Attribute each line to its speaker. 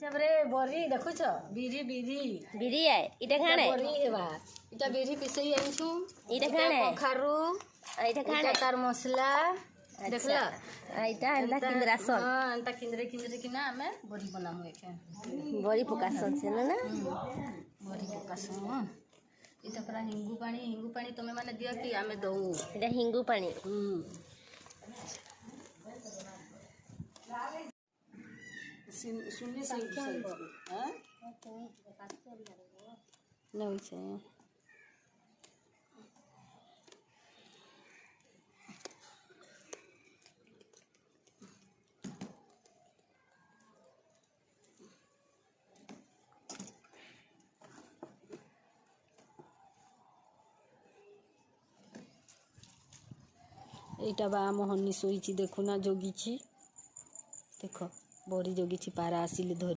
Speaker 1: जबरे बरी देखुछ बिरी बिरी
Speaker 2: बिरी है इटा खाने
Speaker 1: बरी एबा इटा बिरी पिसई आइछु
Speaker 2: इटा खाने
Speaker 1: कखारु
Speaker 2: इटा खाने
Speaker 1: तार मसला देखला
Speaker 2: इटा एंता किंद्रा सन
Speaker 1: हां एंता किंद्रे कि ना हमें बरी बनामु एके
Speaker 2: बरी पकासन से ना
Speaker 1: बरी पकासन इटा पूरा हिंगू पानी तमे माने दिया कि हमें दऊ
Speaker 2: इटा हिंगू पानी
Speaker 1: सुनने से हां नहीं से এইটা বা ଆମ ହନି ଶୋଇଛି ଦେଖୁନା ଜଗିଛି ଦେଖ ବରି ଜଗିଛି ପାରା ଆସିଲେ ଧରି